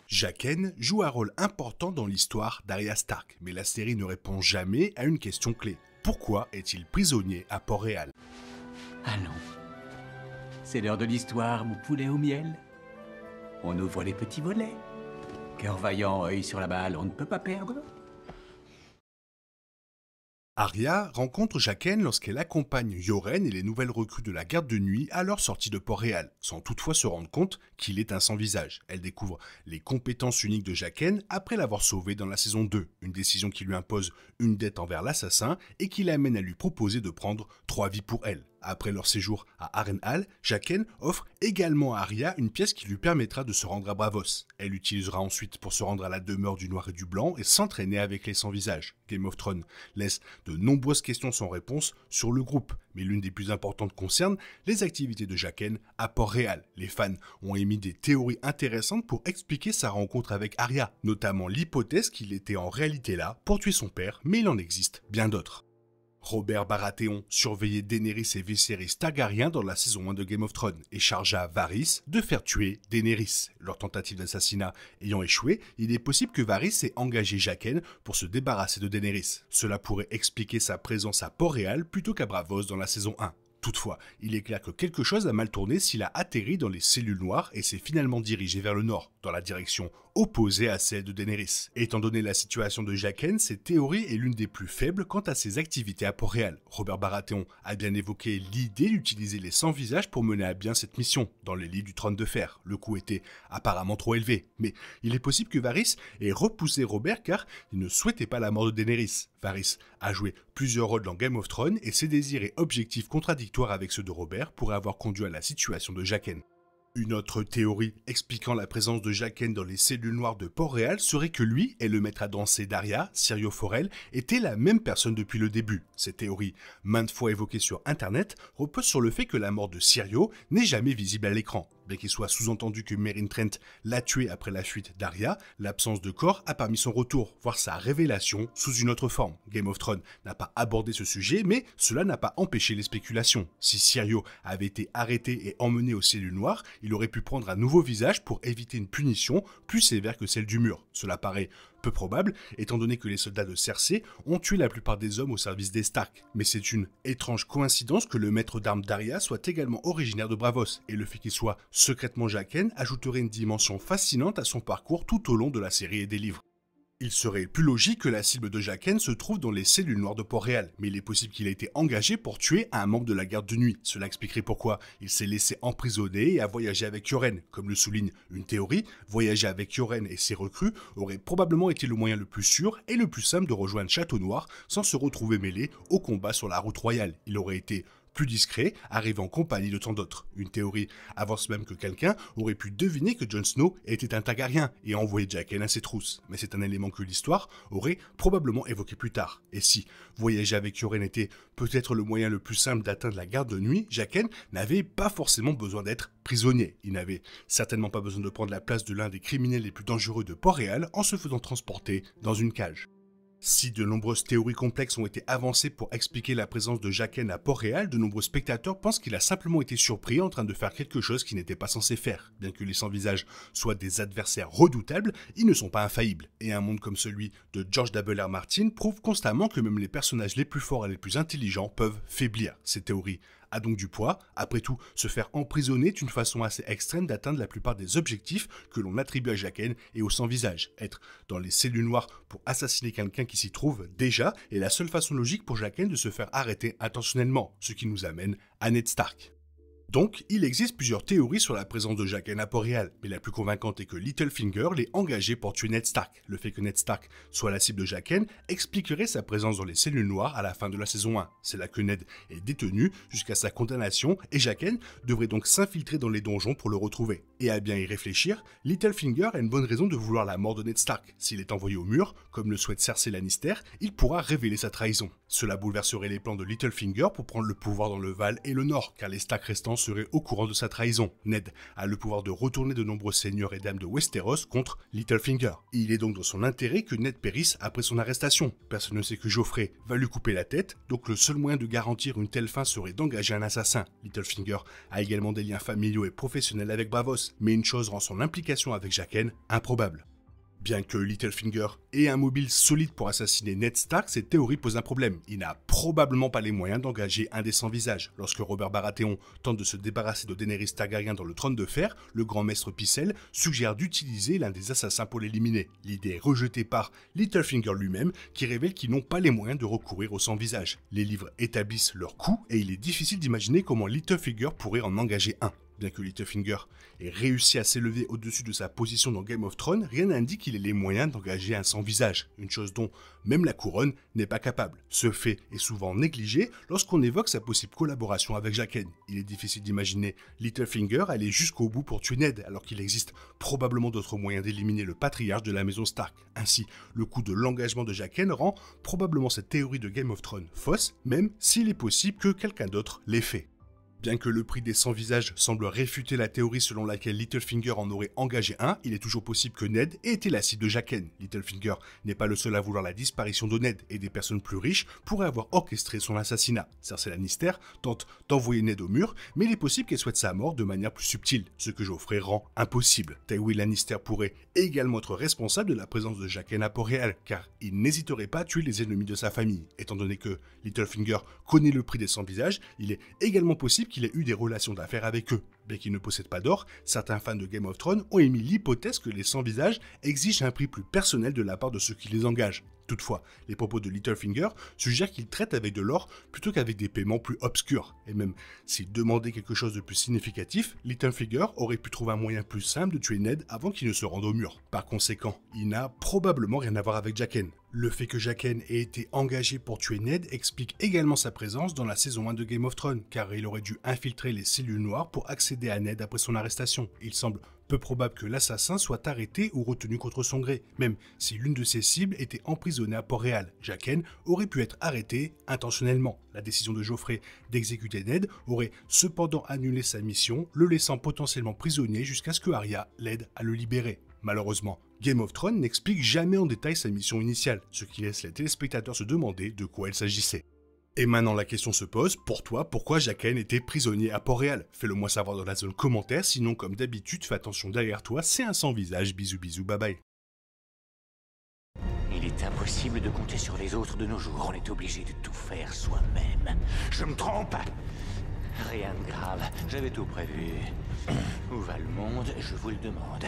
Jaqen joue un rôle important dans l'histoire d'Arya Stark, mais la série ne répond jamais à une question clé. Pourquoi est-il prisonnier à Port-Réal? Allons. C'est l'heure de l'histoire, mon poulet au miel. On ouvre les petits volets. Cœur vaillant, œil sur la balle, on ne peut pas perdre. Arya rencontre Jaqen lorsqu'elle accompagne Yoren et les nouvelles recrues de la garde de nuit à leur sortie de Port-Réal, sans toutefois se rendre compte qu'il est un sans-visage. Elle découvre les compétences uniques de Jaqen après l'avoir sauvé dans la saison 2, une décision qui lui impose une dette envers l'assassin et qui l'amène à lui proposer de prendre 3 vies pour elle. Après leur séjour à Harrenhal, Jaqen offre également à Arya une pièce qui lui permettra de se rendre à Braavos. Elle l'utilisera ensuite pour se rendre à la demeure du Noir et du Blanc et s'entraîner avec les Sans-Visages. Game of Thrones laisse de nombreuses questions sans réponse sur le groupe, mais l'une des plus importantes concerne les activités de Jaqen à Port-Réal. Les fans ont émis des théories intéressantes pour expliquer sa rencontre avec Arya, notamment l'hypothèse qu'il était en réalité là pour tuer son père, mais il en existe bien d'autres. Robert Baratheon surveillait Daenerys et Viserys Targaryen dans la saison 1 de Game of Thrones et chargea Varys de faire tuer Daenerys. Leur tentative d'assassinat ayant échoué, il est possible que Varys ait engagé Jaqen pour se débarrasser de Daenerys. Cela pourrait expliquer sa présence à Port-Réal plutôt qu'à Braavos dans la saison 1. Toutefois, il est clair que quelque chose a mal tourné s'il a atterri dans les cellules noires et s'est finalement dirigé vers le nord, dans la direction opposée à celle de Daenerys. Étant donné la situation de Jaqen, cette théorie est l'une des plus faibles quant à ses activités à Port-Réal. Robert Baratheon a bien évoqué l'idée d'utiliser les Sans-Visages pour mener à bien cette mission, dans les lits du trône de fer. Le coût était apparemment trop élevé, mais il est possible que Varys ait repoussé Robert car il ne souhaitait pas la mort de Daenerys. Varys a joué plusieurs rôles dans Game of Thrones et ses désirs et objectifs contradictoires avec ceux de Robert pourraient avoir conduit à la situation de Jaqen. Une autre théorie expliquant la présence de Jaqen dans les cellules noires de Port-Réal serait que lui et le maître à danser d'Arya, Syrio Forel, étaient la même personne depuis le début. Cette théorie, maintes fois évoquée sur internet, repose sur le fait que la mort de Syrio n'est jamais visible à l'écran. Bien qu'il soit sous-entendu que Meryn Trent l'a tué après la fuite d'Arya, l'absence de corps a permis son retour, voire sa révélation sous une autre forme. Game of Thrones n'a pas abordé ce sujet, mais cela n'a pas empêché les spéculations. Si Syrio avait été arrêté et emmené aux cellules noires, il aurait pu prendre un nouveau visage pour éviter une punition plus sévère que celle du mur. Cela paraît peu probable, étant donné que les soldats de Cersei ont tué la plupart des hommes au service des Stark. Mais c'est une étrange coïncidence que le maître d'armes d'Arya soit également originaire de Braavos, et le fait qu'il soit secrètement Jaqen ajouterait une dimension fascinante à son parcours tout au long de la série et des livres. Il serait plus logique que la cible de Jaqen se trouve dans les cellules noires de Port-Réal, mais il est possible qu'il ait été engagé pour tuer un membre de la garde de nuit. Cela expliquerait pourquoi il s'est laissé emprisonner et a voyagé avec Yoren. Comme le souligne une théorie, voyager avec Yoren et ses recrues aurait probablement été le moyen le plus sûr et le plus simple de rejoindre Château Noir sans se retrouver mêlé au combat sur la route royale. Il aurait été plus discret, arrivé en compagnie de tant d'autres. Une théorie avance même que quelqu'un aurait pu deviner que Jon Snow était un Targaryen et envoyer Jaqen à ses trousses. Mais c'est un élément que l'histoire aurait probablement évoqué plus tard. Et si voyager avec Yoren était peut-être le moyen le plus simple d'atteindre la garde de nuit, Jaqen n'avait pas forcément besoin d'être prisonnier. Il n'avait certainement pas besoin de prendre la place de l'un des criminels les plus dangereux de Port-Réal en se faisant transporter dans une cage. Si de nombreuses théories complexes ont été avancées pour expliquer la présence de Jaqen à Port-Réal, de nombreux spectateurs pensent qu'il a simplement été surpris en train de faire quelque chose qu'il n'était pas censé faire. Bien que les Sans-Visages soient des adversaires redoutables, ils ne sont pas infaillibles. Et un monde comme celui de George W. R. Martin prouve constamment que même les personnages les plus forts et les plus intelligents peuvent faiblir. Ces théories a donc du poids. Après tout, se faire emprisonner est une façon assez extrême d'atteindre la plupart des objectifs que l'on attribue à Jaqen et au Sans-Visage. Être dans les cellules noires pour assassiner quelqu'un qui s'y trouve déjà est la seule façon logique pour Jaqen de se faire arrêter intentionnellement, ce qui nous amène à Ned Stark. Donc, il existe plusieurs théories sur la présence de Jaqen à Port-Réal, mais la plus convaincante est que Littlefinger l'ait engagé pour tuer Ned Stark. Le fait que Ned Stark soit la cible de Jaqen expliquerait sa présence dans les cellules noires à la fin de la saison 1. C'est là que Ned est détenu jusqu'à sa condamnation et Jaqen devrait donc s'infiltrer dans les donjons pour le retrouver. Et à bien y réfléchir, Littlefinger a une bonne raison de vouloir la mort de Ned Stark. S'il est envoyé au mur, comme le souhaite Cersei Lannister, il pourra révéler sa trahison. Cela bouleverserait les plans de Littlefinger pour prendre le pouvoir dans le Val et le Nord, car les Stark restants serait au courant de sa trahison. Ned a le pouvoir de retourner de nombreux seigneurs et dames de Westeros contre Littlefinger. Il est donc dans son intérêt que Ned périsse après son arrestation. Personne ne sait que Joffrey va lui couper la tête, donc le seul moyen de garantir une telle fin serait d'engager un assassin. Littlefinger a également des liens familiaux et professionnels avec Braavos, mais une chose rend son implication avec Jaqen improbable. Bien que Littlefinger ait un mobile solide pour assassiner Ned Stark, cette théorie pose un problème. Il n'a probablement pas les moyens d'engager un des Sans-Visages. Lorsque Robert Baratheon tente de se débarrasser de Daenerys Targaryen dans le Trône de Fer, le grand maître Pycelle suggère d'utiliser l'un des assassins pour l'éliminer. L'idée est rejetée par Littlefinger lui-même, qui révèle qu'ils n'ont pas les moyens de recourir aux Sans-Visages. Les livres établissent leur coût et il est difficile d'imaginer comment Littlefinger pourrait en engager un. Bien que Littlefinger ait réussi à s'élever au-dessus de sa position dans Game of Thrones, rien n'indique qu'il ait les moyens d'engager un sans-visage, une chose dont même la couronne n'est pas capable. Ce fait est souvent négligé lorsqu'on évoque sa possible collaboration avec Jaqen. Il est difficile d'imaginer Littlefinger aller jusqu'au bout pour tuer Ned, alors qu'il existe probablement d'autres moyens d'éliminer le patriarche de la maison Stark. Ainsi, le coût de l'engagement de Jaqen rend probablement cette théorie de Game of Thrones fausse, même s'il est possible que quelqu'un d'autre l'ait fait. Bien que le prix des 100 visages semble réfuter la théorie selon laquelle Littlefinger en aurait engagé un, il est toujours possible que Ned ait été la cible de Jaqen. Littlefinger n'est pas le seul à vouloir la disparition de Ned, et des personnes plus riches pourraient avoir orchestré son assassinat. Cersei Lannister tente d'envoyer Ned au mur, mais il est possible qu'elle souhaite sa mort de manière plus subtile, ce que Joffrey rend impossible. Tywin Lannister pourrait également être responsable de la présence de Jaqen à Port-Réal, car il n'hésiterait pas à tuer les ennemis de sa famille. Étant donné que Littlefinger connaît le prix des 100 visages, il est également possible qu'il ait eu des relations d'affaires avec eux. Bien qu'il ne possède pas d'or, certains fans de Game of Thrones ont émis l'hypothèse que les 100 visages exigent un prix plus personnel de la part de ceux qui les engagent. Toutefois, les propos de Littlefinger suggèrent qu'il traite avec de l'or plutôt qu'avec des paiements plus obscurs. Et même s'il demandait quelque chose de plus significatif, Littlefinger aurait pu trouver un moyen plus simple de tuer Ned avant qu'il ne se rende au mur. Par conséquent, il n'a probablement rien à voir avec Jaqen. Le fait que Jaqen ait été engagé pour tuer Ned explique également sa présence dans la saison 1 de Game of Thrones, car il aurait dû infiltrer les cellules noires pour accéder à Ned après son arrestation. Il semble peu probable que l'assassin soit arrêté ou retenu contre son gré, même si l'une de ses cibles était emprisonnée à Port-Réal. Jaqen aurait pu être arrêté intentionnellement. La décision de Joffrey d'exécuter Ned aurait cependant annulé sa mission, le laissant potentiellement prisonnier jusqu'à ce que Arya l'aide à le libérer. Malheureusement, Game of Thrones n'explique jamais en détail sa mission initiale, ce qui laisse les téléspectateurs se demander de quoi il s'agissait. Et maintenant la question se pose, pour toi, pourquoi Jaqen était prisonnier à Port-Réal? Fais-le moi savoir dans la zone commentaire, sinon comme d'habitude, fais attention derrière toi, c'est un sans visage, bisous bisous, bye bye. Il est impossible de compter sur les autres de nos jours, on est obligé de tout faire soi-même. Je me trompe? Rien de grave, j'avais tout prévu. Où va le monde, je vous le demande.